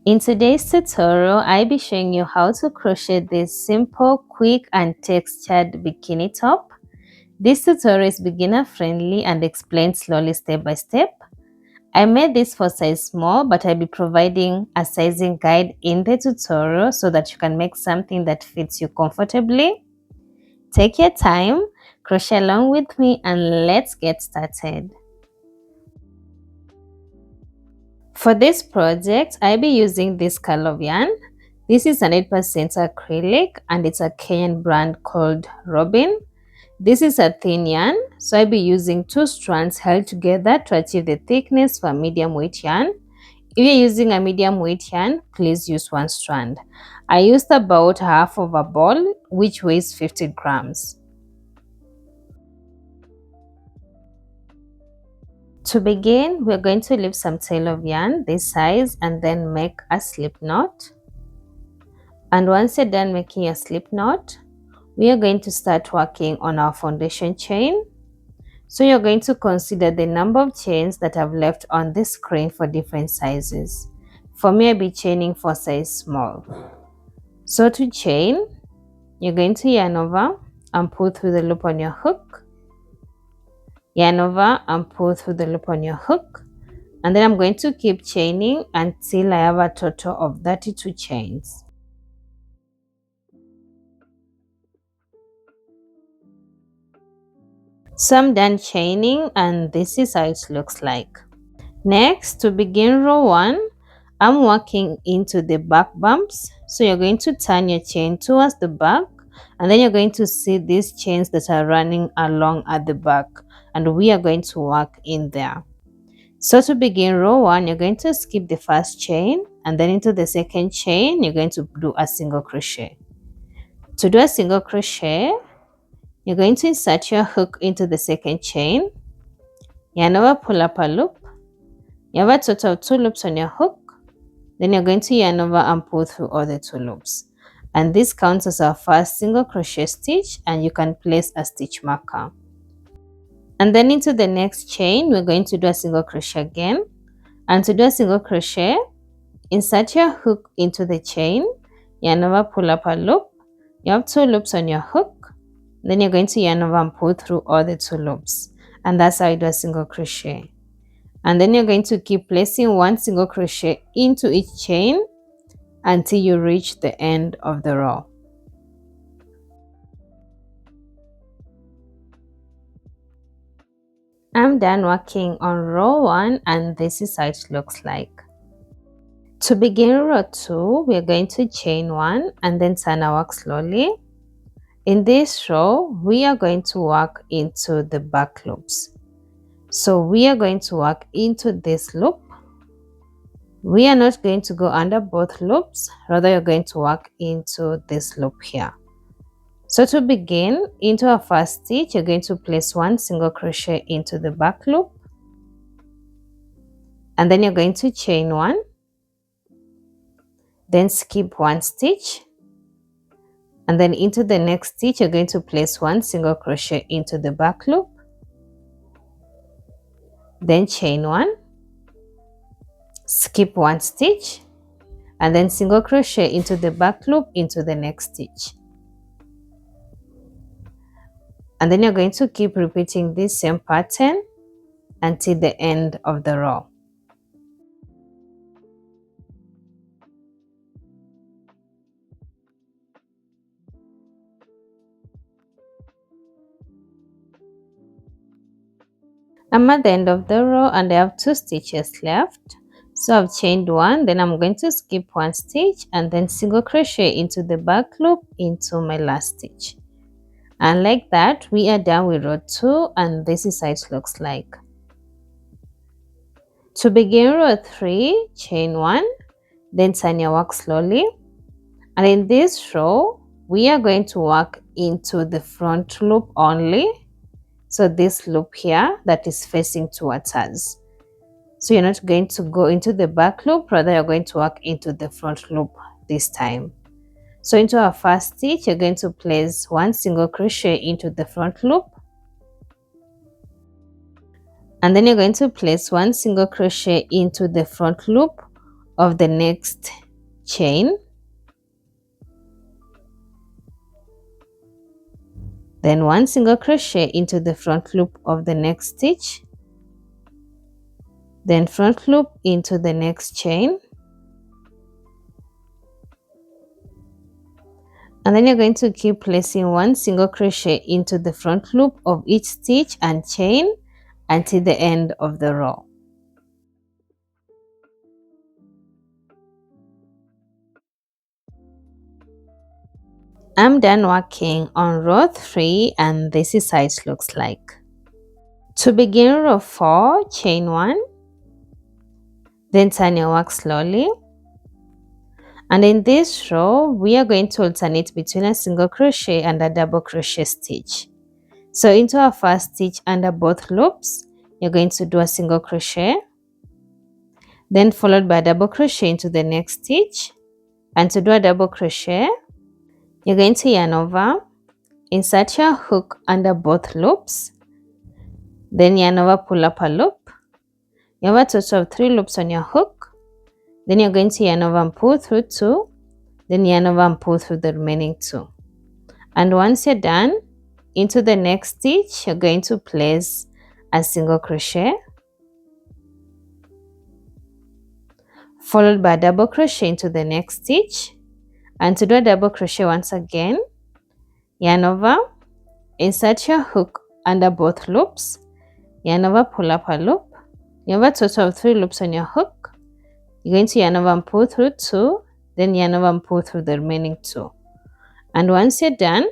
In today's tutorial, I'll be showing you how to crochet this simple, quick and textured bikini top. This tutorial is beginner friendly and explained slowly step by step. I made this for size small, but I'll be providing a sizing guide in the tutorial so that you can make something that fits you comfortably. Take your time, crochet along with me, and let's get started. For this project, I'll be using this color of yarn. This is an 8% acrylic and it's a Kenyan brand called Robin. This is a thin yarn, so I'll be using 2 strands held together to achieve the thickness for a medium weight yarn. If you're using a medium weight yarn, please use 1 strand. I used about half of a ball, which weighs 50 grams. To begin, we're going to leave some tail of yarn this size and then make a slip knot. And once you're done making a slip knot, we are going to start working on our foundation chain. So you're going to consider the number of chains that I've left on the screen for different sizes. For me, I'll be chaining for size small. So to chain, you're going to yarn over and pull through the loop on your hook. Yarn over and pull through the loop on your hook. And then I'm going to keep chaining until I have a total of 32 chains. So I'm done chaining and this is how it looks like. Next, to begin row 1, I'm working into the back bumps. So you're going to turn your chain towards the back and then you're going to see these chains that are running along at the back, and we are going to work in there. So to begin row 1, you're going to skip the first chain and then into the second chain, you're going to do a single crochet. To do a single crochet, you're going to insert your hook into the second chain, yarn over, pull up a loop. You have a total of 2 loops on your hook. Then you're going to yarn over and pull through all the 2 loops. And this counts as our first single crochet stitch, and you can place a stitch marker. And then into the next chain, we're going to do a single crochet again. And to do a single crochet, insert your hook into the chain, yarn over, pull up a loop. You have 2 loops on your hook. Then you're going to yarn over and pull through all the 2 loops. And that's how you do a single crochet. And then you're going to keep placing 1 single crochet into each chain until you reach the end of the row. I'm done working on row 1 and this is how it looks like. To begin row 2, we're going to chain 1 and then turn our work slowly. In this row, we are going to work into the back loops. So we are going to work into this loop. We are not going to go under both loops, rather you're going to work into this loop here. So to begin, into our first stitch, you're going to place 1 single crochet into the back loop. And then you're going to chain 1. Then skip 1 stitch. And then into the next stitch, you're going to place 1 single crochet into the back loop. Then chain 1, skip 1 stitch, and then single crochet into the back loop into the next stitch. And then you're going to keep repeating this same pattern until the end of the row. I'm at the end of the row and I have 2 stitches left. So I've chained 1, then I'm going to skip 1 stitch and then single crochet into the back loop into my last stitch. And like that, we are done with row 2 and this is how it looks like. To begin row 3, chain 1, then turn your work slowly. And in this row, we are going to work into the front loop only. So this loop here that is facing towards us. So you're not going to go into the back loop, rather you're going to work into the front loop this time. So into our first stitch, you're going to place 1 single crochet into the front loop. And then you're going to place 1 single crochet into the front loop of the next chain, then 1 single crochet into the front loop of the next stitch, then front loop into the next chain, and then you're going to keep placing 1 single crochet into the front loop of each stitch and chain until the end of the row. I'm done working on row 3 and this is how it looks like. To begin row 4, chain 1, then turn your work slowly, and in this row we are going to alternate between a single crochet and a double crochet stitch. So into our first stitch under both loops, you're going to do a single crochet, then followed by a double crochet into the next stitch, and to do a double crochet, you're going to yarn over, insert your hook under both loops, then yarn over, pull up a loop. You have a total of 3 loops on your hook, then you're going to yarn over and pull through 2, then yarn over and pull through the remaining 2. And once you're done, into the next stitch you're going to place a single crochet, followed by a double crochet into the next stitch, and to do a double crochet once again, yarn over, insert your hook under both loops, yarn over, pull up a loop. You have a total of 3 loops on your hook. You're going to yarn over and pull through 2, then yarn over and pull through the remaining 2. And once you're done,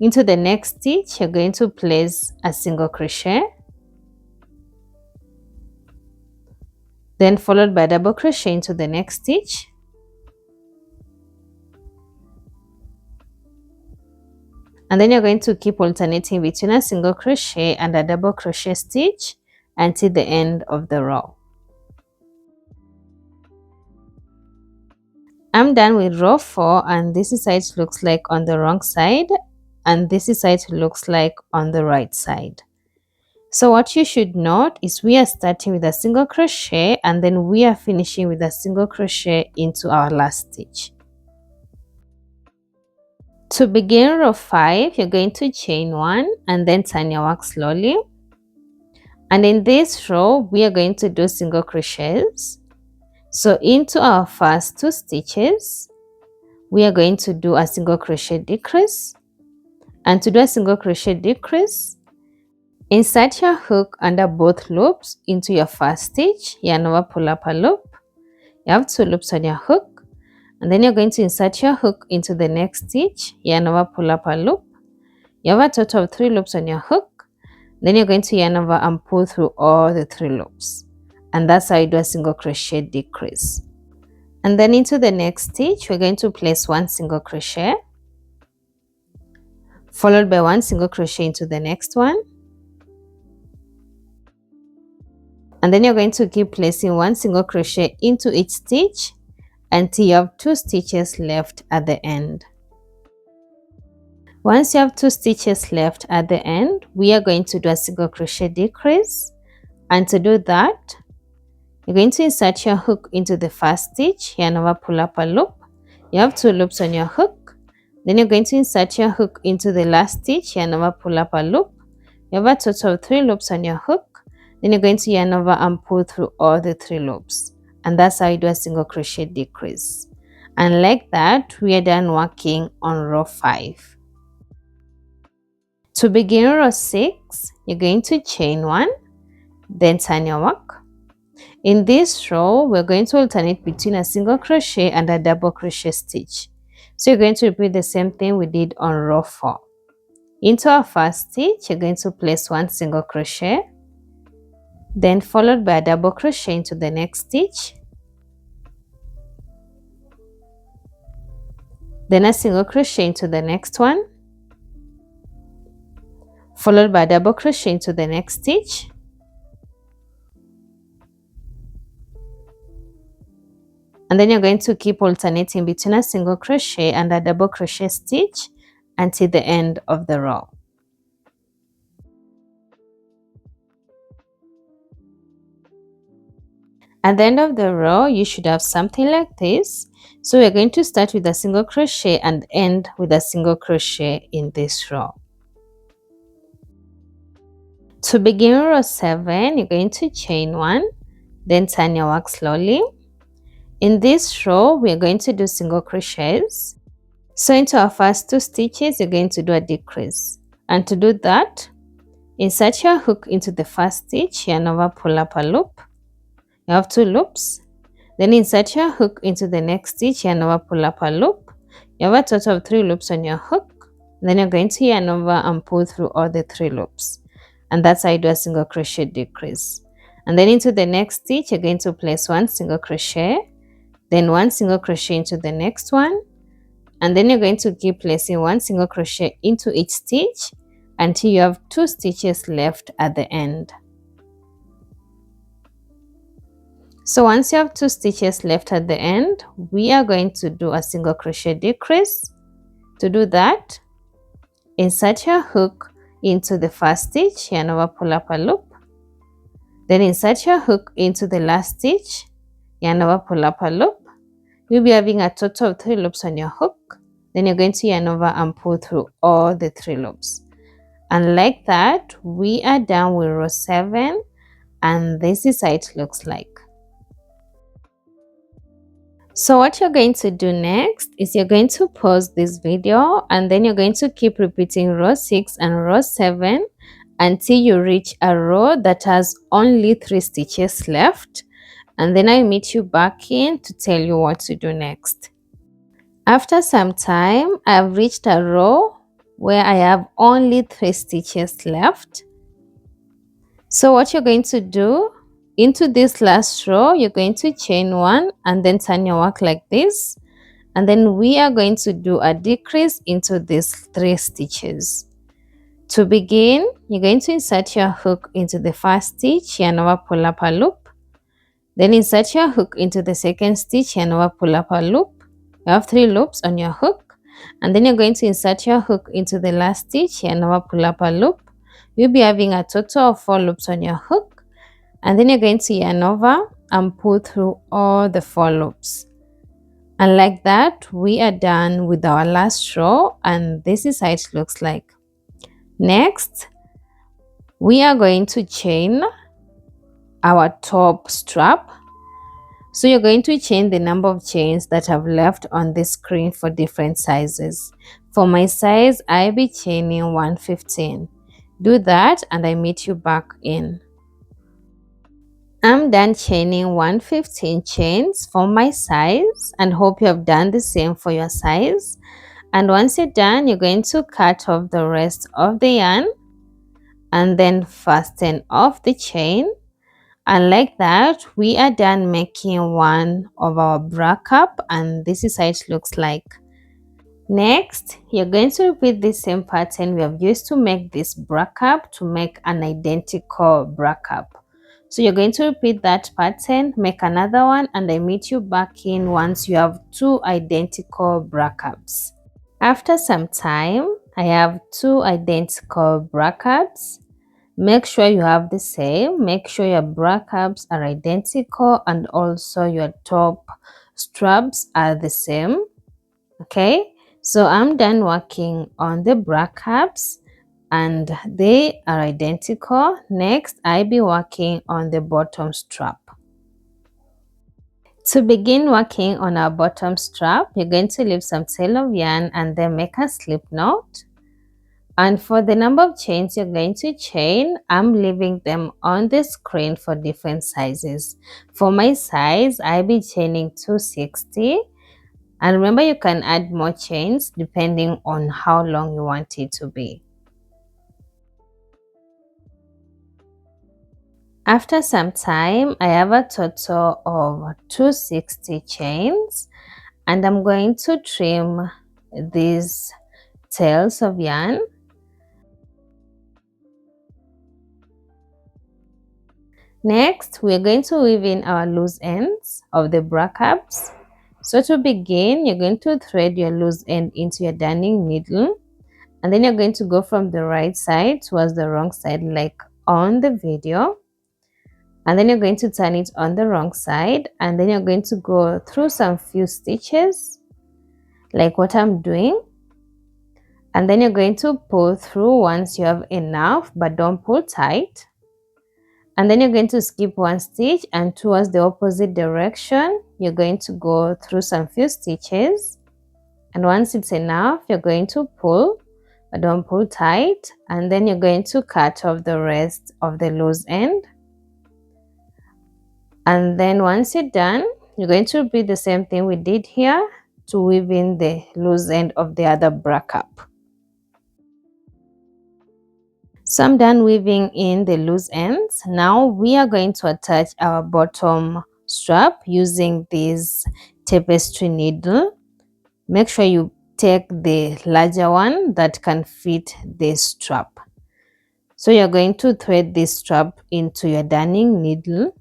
into the next stitch you're going to place a single crochet, then followed by a double crochet into the next stitch, and then you're going to keep alternating between a single crochet and a double crochet stitch until the end of the row. I'm done with row 4 and this is how it looks like on the wrong side, and this is how it looks like on the right side. So what you should note is we are starting with a single crochet and then we are finishing with a single crochet into our last stitch. To begin row 5, you're going to chain 1 and then turn your work slowly. And in this row, we are going to do single crochets. So into our first 2 stitches, we are going to do a single crochet decrease. And to do a single crochet decrease, insert your hook under both loops into your first stitch, yarn over, pull up a loop. You have 2 loops on your hook, and then you're going to insert your hook into the next stitch, yarn over, pull up a loop. You have a total of 3 loops on your hook, then you're going to yarn over and pull through all the 3 loops, and that's how you do a single crochet decrease. And then into the next stitch we're going to place 1 single crochet, followed by 1 single crochet into the next one, and then you're going to keep placing 1 single crochet into each stitch until you have 2 stitches left at the end. Once you have 2 stitches left at the end, we are going to do a single crochet decrease, and to do that you're going to insert your hook into the first stitch, yarn over, pull up a loop. You have 2 loops on your hook, then you're going to insert your hook into the last stitch, yarn over, pull up a loop. You have a total of 3 loops on your hook, then you're going to yarn over and pull through all the 3 loops, and that's how you do a single crochet decrease. And like that, we are done working on row 5. To begin row 6, you're going to chain 1, then turn your work. In this row, we're going to alternate between a single crochet and a double crochet stitch. So you're going to repeat the same thing we did on row 4. Into our first stitch, you're going to place 1 single crochet, then followed by a double crochet into the next stitch, then a single crochet into the next one, followed by a double crochet into the next stitch, and then you're going to keep alternating between a single crochet and a double crochet stitch until the end of the row. At the end of the row, you should have something like this. So we're going to start with a single crochet and end with a single crochet in this row. To begin row 7, you're going to chain 1, then turn your work slowly. In this row, we're going to do single crochets. So into our first 2 stitches, you're going to do a decrease. And to do that, insert your hook into the first stitch, yarn over, pull up a loop. You have 2 loops. Then insert your hook into the next stitch, yarn over, pull up a loop. You have a total of 3 loops on your hook. Then you're going to yarn over and pull through all the 3 loops. And that's how you do a single crochet decrease. And then into the next stitch, you're going to place 1 single crochet, then 1 single crochet into the next one, and then you're going to keep placing 1 single crochet into each stitch until you have 2 stitches left at the end. So once you have 2 stitches left at the end, we are going to do a single crochet decrease. To do that, insert your hook into the first stitch, yarn over, pull up a loop. Then insert your hook into the last stitch, yarn over, pull up a loop. You'll be having a total of 3 loops on your hook. Then you're going to yarn over and pull through all the 3 loops. And like that, we are done with row 7, and this is how it looks like. So what you're going to do next is you're going to pause this video, and then you're going to keep repeating row 6 and row 7 until you reach a row that has only 3 stitches left, and then I meet you back in to tell you what to do next. After some time, I've reached a row where I have only 3 stitches left. So what you're going to do, into this last row, you're going to chain 1 and then turn your work like this. And then we are going to do a decrease into these 3 stitches. To begin, you're going to insert your hook into the first stitch, yarn over, pull up a loop. Then insert your hook into the second stitch, yarn over, pull up a loop. You have 3 loops on your hook, and then you're going to insert your hook into the last stitch, yarn over, pull up a loop. You'll be having a total of 4 loops on your hook, and then you're going to yarn over and pull through all the 4 loops. And like that, we are done with our last row, and this is how it looks like. Next, we are going to chain our top strap. So you're going to chain the number of chains that I've left on the screen for different sizes. For my size, I'll be chaining 115. Do that and I meet you back in. I'm done chaining 115 chains for my size, and hope you have done the same for your size. And once you're done, you're going to cut off the rest of the yarn and then fasten off the chain. And like that, we are done making one of our bra cup, and this is how it looks like. Next, you're going to repeat the same pattern we have used to make this bra cup to make an identical bra cup. So you're going to repeat that pattern, make another one, and I meet you back in once you have 2 identical bra cups. After some time, I have 2 identical bra cups. Make sure you have the same. Make sure your bra cups are identical and also your top straps are the same. Okay, so I'm done working on the bra cups and they are identical. Next, I'll be working on the bottom strap. To begin working on our bottom strap, you're going to leave some tail of yarn and then make a slip knot. And for the number of chains you're going to chain, I'm leaving them on the screen for different sizes. For my size, I'll be chaining 260. And remember, you can add more chains depending on how long you want it to be. After some time, I have a total of 260 chains, and I'm going to trim these tails of yarn. Next, we're going to weave in our loose ends of the bra cups. So to begin, you're going to thread your loose end into your darning needle, and then you're going to go from the right side towards the wrong side like on the video. and then you're going to turn it on the wrong side, and then you're going to go through some few stitches like what I'm doing, and then you're going to pull through once you have enough, but don't pull tight. And then you're going to skip one stitch, and towards the opposite direction you're going to go through some few stitches, and once it's enough you're going to pull, but don't pull tight, and then you're going to cut off the rest of the loose end. And then once you're done, you're going to repeat the same thing we did here to weave in the loose end of the other bra cup. So I'm done weaving in the loose ends. Now we are going to attach our bottom strap using this tapestry needle. Make sure you take the larger one that can fit the strap. So you're going to thread this strap into your darning needle.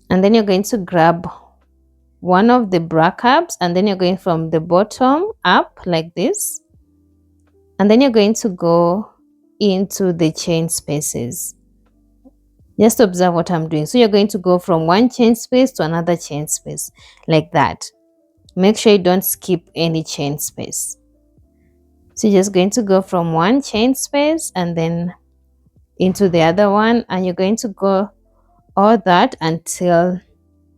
And then you're going to grab one of the bra cups, and then you're going from the bottom up like this, and then you're going to go into the chain spaces. Just observe what I'm doing. So you're going to go from one chain space to another chain space like that. Make sure you don't skip any chain space. So you're just going to go from one chain space and then into the other one, and you're going to go all that until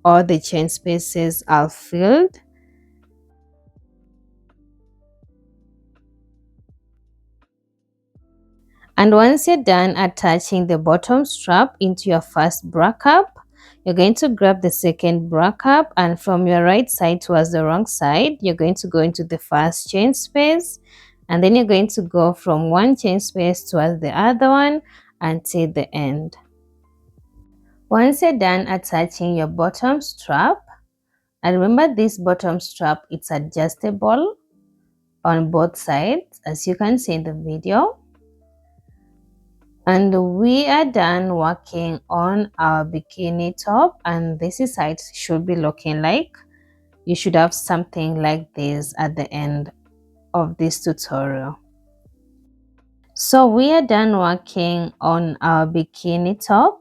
all the chain spaces are filled. And once you're done attaching the bottom strap into your first bra cup, you're going to grab the second bra cup, and from your right side towards the wrong side, you're going to go into the first chain space, and then you're going to go from one chain space towards the other one until the end. Once you're done attaching your bottom strap, and remember this bottom strap, it's adjustable on both sides as you can see in the video. And we are done working on our bikini top, and this is how it should be looking like. You should have something like this at the end of this tutorial. So we are done working on our bikini top,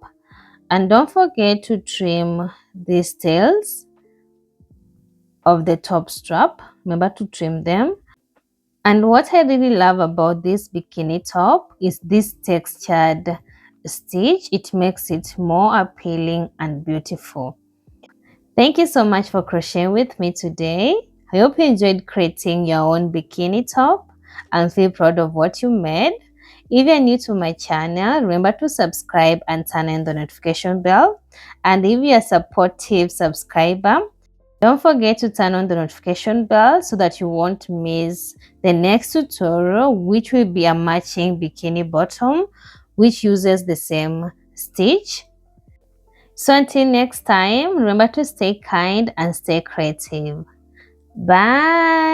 and don't forget to trim these tails of the top strap. Remember to trim them. And what I really love about this bikini top is this textured stitch. It makes it more appealing and beautiful. Thank you so much for crocheting with me today. I hope you enjoyed creating your own bikini top and feel proud of what you made. If you're new to my channel, remember to subscribe and turn on the notification bell. And if you're a supportive subscriber, don't forget to turn on the notification bell so that you won't miss the next tutorial, which will be a matching bikini bottom which uses the same stitch. So until next time, remember to stay kind and stay creative. Bye.